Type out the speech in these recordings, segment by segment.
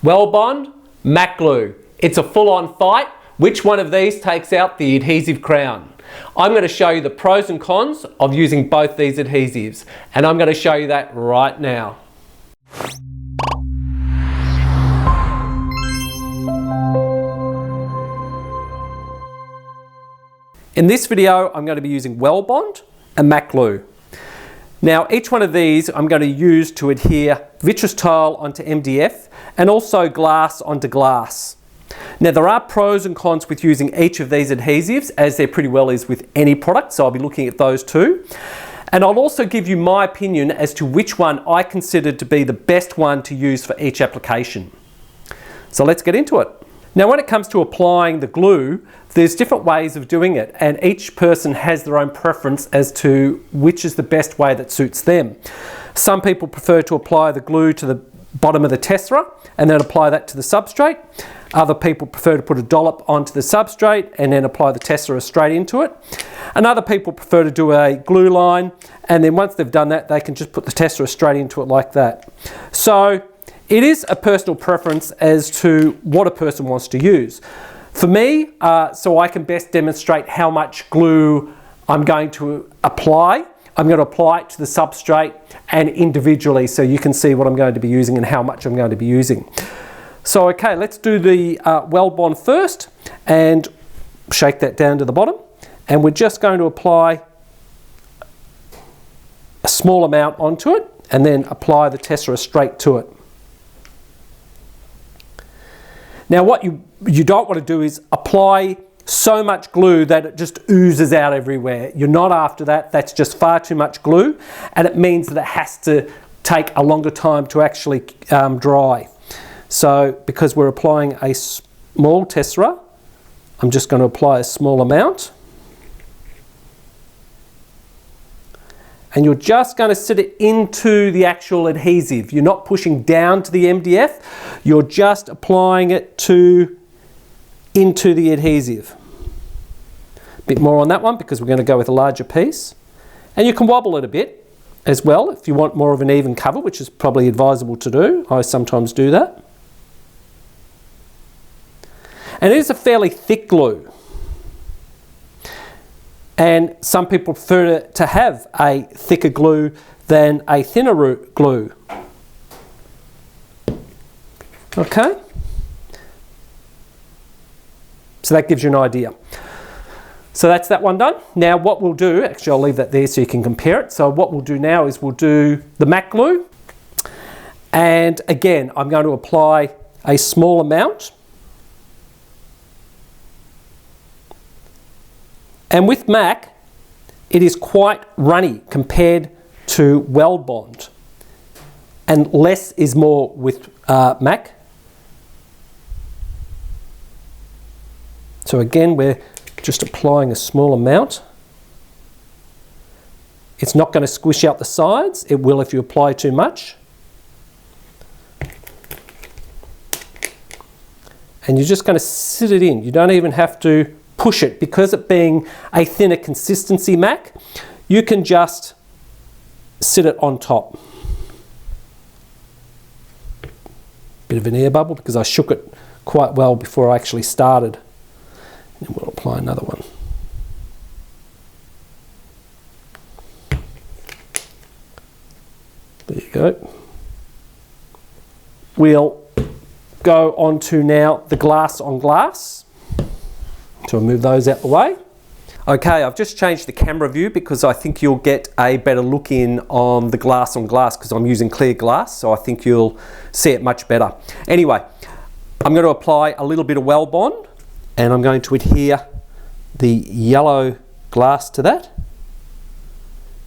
Weldbond, Mac glue. It's a full-on fight. Which one of these takes out the adhesive crown? I'm going to show you the pros and cons of using both these adhesives, and I'm going to show you that right now. In this video, I'm going to be using Weldbond and Mac glue. Now, each one of these I'm going to use to adhere vitreous tile onto MDF and also glass onto glass. Now, there are pros and cons with using each of these adhesives, as there pretty well is with any product, so I'll be looking at those too. And I'll also give you my opinion as to which one I consider to be the best one to use for each application. So let's get into it. Now, when it comes to applying the glue, there's different ways of doing it, and each person has their own preference as to which is the best way that suits them. Some people prefer to apply the glue to the bottom of the tessera and then apply that to the substrate. Other people prefer to put a dollop onto the substrate and then apply the tessera straight into it. And other people prefer to do a glue line, and then once they've done that, they can just put the tessera straight into it like that. So it is a personal preference as to what a person wants to use. For me, so I can best demonstrate how much glue I'm going to apply, I'm going to apply it to the substrate and individually so you can see what I'm going to be using and how much I'm going to be using. So okay, let's do the Weldbond first and shake that down to the bottom. And we're just going to apply a small amount onto it and then apply the tessera straight to it. Now, what you don't want to do is apply so much glue that it just oozes out everywhere. You're not after that. That's just far too much glue, and it means that it has to take a longer time to actually dry. So because we're applying a small tessera, I'm just going to apply a small amount. And you're just going to sit it into the actual adhesive. You're not pushing down to the MDF, you're just applying it into the adhesive. A bit more on that one because we're going to go with a larger piece. And you can wobble it a bit as well if you want more of an even cover, which is probably advisable to do. I sometimes do that. And it is a fairly thick glue. And some people prefer to have a thicker glue than a thinner glue. Okay? So that gives you an idea. So that's that one done. Now what we'll do, actually I'll leave that there so you can compare it. So what we'll do now is we'll do the Mac glue. And again, I'm going to apply a small amount. And with Mac, it is quite runny compared to Weldbond. And less is more with Mac. So again, we're just applying a small amount. It's not going to squish out the sides. It will if you apply too much. And you're just going to sit it in. You don't even have to push it, because it being a thinner consistency Mac, you can just sit it on top. Bit of an air bubble because I shook it quite well before I actually started. And we'll apply another one. There you go. We'll go on to now the glass on glass. So I'll move those out the way. Okay, I've just changed the camera view because I think you'll get a better look in on the glass on glass because I'm using clear glass, so I think you'll see it much better. Anyway, I'm going to apply a little bit of Weldbond and I'm going to adhere the yellow glass to that.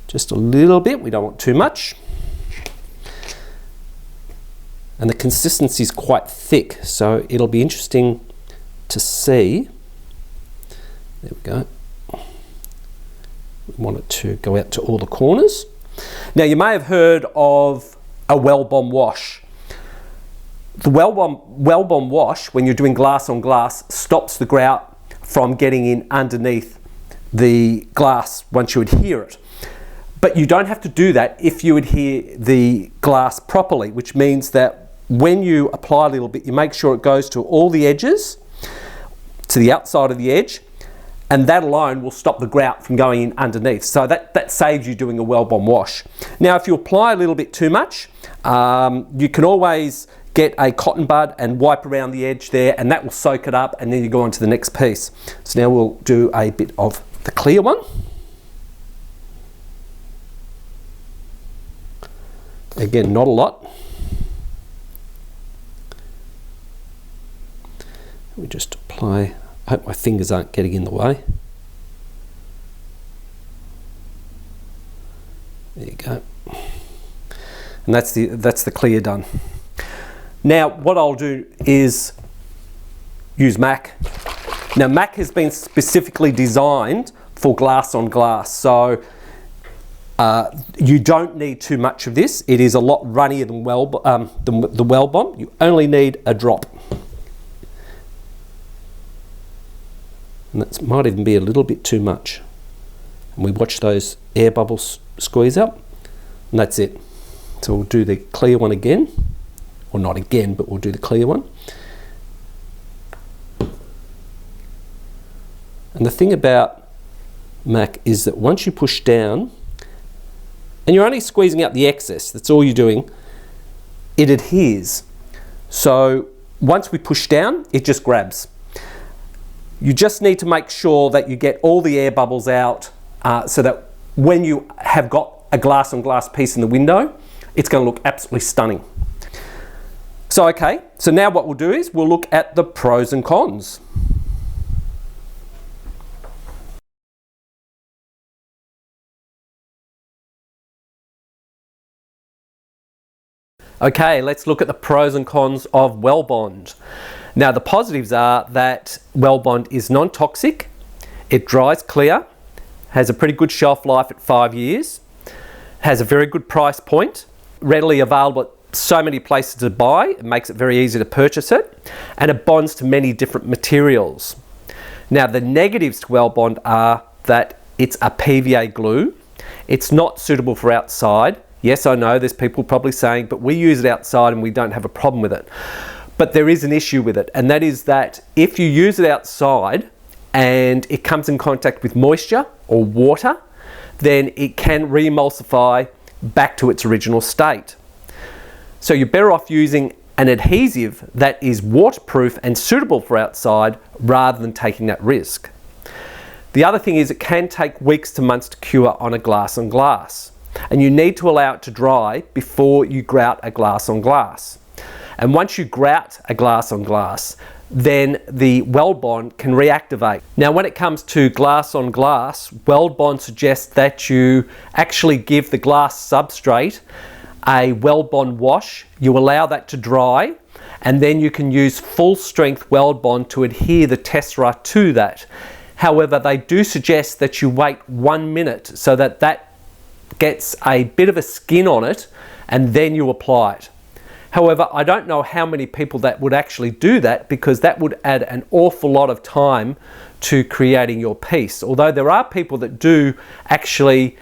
Just a little bit, we don't want too much. And the consistency is quite thick, so it'll be interesting to see. There we go. We want it to go out to all the corners. Now you may have heard of a Weldbond wash. The Weldbond wash, when you're doing glass on glass, stops the grout from getting in underneath the glass once you adhere it. But you don't have to do that if you adhere the glass properly, which means that when you apply a little bit, you make sure it goes to all the edges, to the outside of the edge, and that alone will stop the grout from going in underneath. So that saves you doing a Weldbond wash. Now, if you apply a little bit too much, you can always get a cotton bud and wipe around the edge there, and that will soak it up, and then you go on to the next piece. So now we'll do a bit of the clear one. Again, not a lot. We just apply. I hope my fingers aren't getting in the way. There you go. And that's the clear done. Now what I'll do is use MAC. Now MAC has been specifically designed for glass on glass, so you don't need too much of this. It is a lot runnier than the Weldbond. You only need a drop. And that might even be a little bit too much. And we watch those air bubbles squeeze out, and that's it. So we'll do the clear one again, or not again, but we'll do the clear one. And the thing about MAC is that once you push down, and you're only squeezing out the excess, that's all you're doing, it adheres. So once we push down, it just grabs. You just need to make sure that you get all the air bubbles out so that when you have got a glass on glass piece in the window, it's going to look absolutely stunning. So okay, so now what we'll do is we'll look at the pros and cons. Okay, let's look at the pros and cons of Weldbond. Now the positives are that Weldbond is non-toxic, it dries clear, has a pretty good shelf life at 5 years, has a very good price point, readily available at so many places to buy, it makes it very easy to purchase it, and it bonds to many different materials. Now the negatives to Weldbond are that it's a PVA glue, it's not suitable for outside. Yes, I know there's people probably saying, but we use it outside and we don't have a problem with it. But there is an issue with it, and that is that if you use it outside and it comes in contact with moisture or water, then it can re-emulsify back to its original state. So you're better off using an adhesive that is waterproof and suitable for outside rather than taking that risk. The other thing is it can take weeks to months to cure on a glass on glass, and you need to allow it to dry before you grout a glass on glass. And once you grout a glass on glass, then the Weldbond can reactivate. Now when it comes to glass on glass, Weldbond suggests that you actually give the glass substrate a Weldbond wash, you allow that to dry, and then you can use full strength Weldbond to adhere the tessera to that. However, they do suggest that you wait 1 minute so that that gets a bit of a skin on it, and then you apply it. However, I don't know how many people that would actually do that, because that would add an awful lot of time to creating your piece. Although there are people that do actually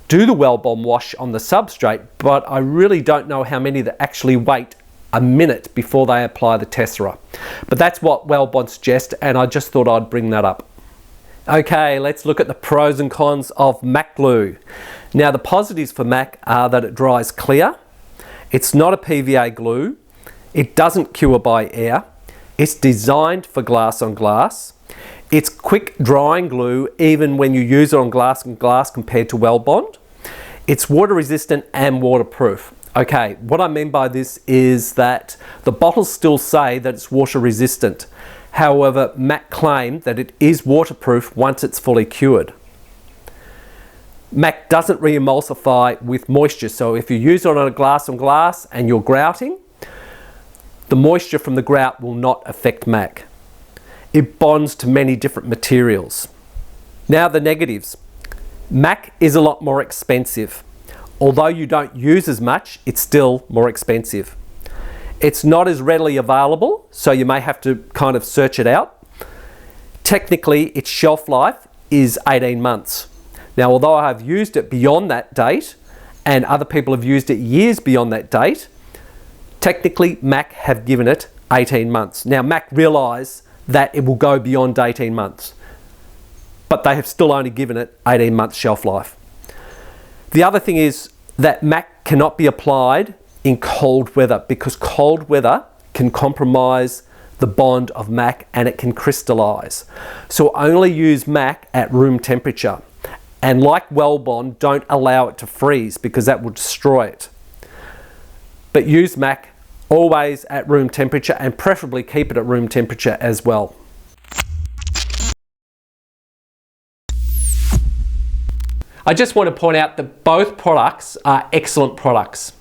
do the Weldbond wash on the substrate, but I really don't know how many that actually wait a minute before they apply the tessera. But that's what Weldbond suggests, and I just thought I'd bring that up. Okay, let's look at the pros and cons of MAC glue. Now the positives for MAC are that it dries clear, it's not a PVA glue, it doesn't cure by air, it's designed for glass on glass, it's quick drying glue even when you use it on glass compared to Weldbond, it's water resistant and waterproof. Okay, what I mean by this is that the bottles still say that it's water resistant. However, MAC claim that it is waterproof once it's fully cured. MAC doesn't re-emulsify with moisture, so if you use it on a glass and you're grouting, the moisture from the grout will not affect MAC. It bonds to many different materials. Now the negatives. MAC is a lot more expensive. Although you don't use as much, it's still more expensive. It's not as readily available, so you may have to kind of search it out. Technically, its shelf life is 18 months. Now, although I have used it beyond that date, and other people have used it years beyond that date, Technically, MAC have given it 18 months. Now, MAC realise that it will go beyond 18 months, but they have still only given it 18 months shelf life. The other thing is that MAC cannot be applied in cold weather because cold weather can compromise the bond of MAC and it can crystallize. So only use MAC at room temperature. And like Weldbond, don't allow it to freeze because that will destroy it. But use MAC always at room temperature and preferably keep it at room temperature as well. I just want to point out that both products are excellent products.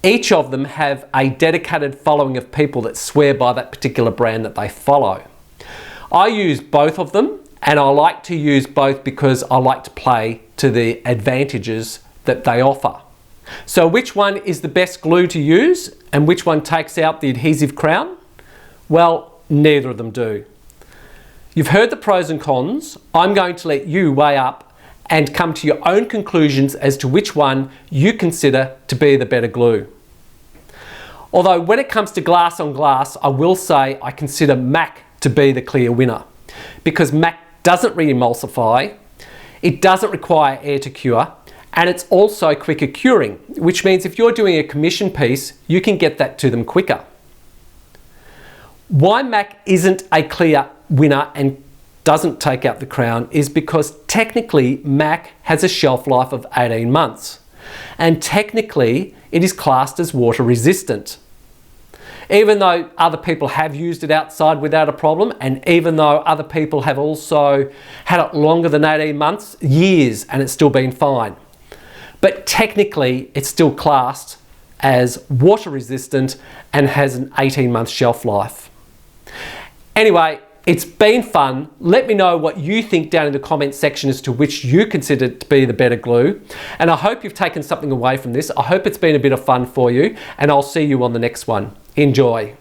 Each of them have a dedicated following of people that swear by that particular brand that they follow. I use both of them, and I like to use both because I like to play to the advantages that they offer. So which one is the best glue to use and which one takes out the adhesive crown? Well, neither of them do. You've heard the pros and cons. I'm going to let you weigh up and come to your own conclusions as to which one you consider to be the better glue. Although when it comes to glass on glass, I will say I consider MAC to be the clear winner because MAC doesn't re-emulsify, it doesn't require air to cure, and it's also quicker curing, which means if you're doing a commission piece, you can get that to them quicker. Why MAC isn't a clear winner and doesn't take out the crown is because technically MAC has a shelf life of 18 months and technically it is classed as water resistant. Even though other people have used it outside without a problem, and even though other people have also had it longer than 18 months, years, and it's still been fine. But technically it's still classed as water resistant and has an 18-month shelf life. Anyway, it's been fun. Let me know what you think down in the comments section as to which you consider to be the better glue. And I hope you've taken something away from this. I hope it's been a bit of fun for you, and I'll see you on the next one. Enjoy.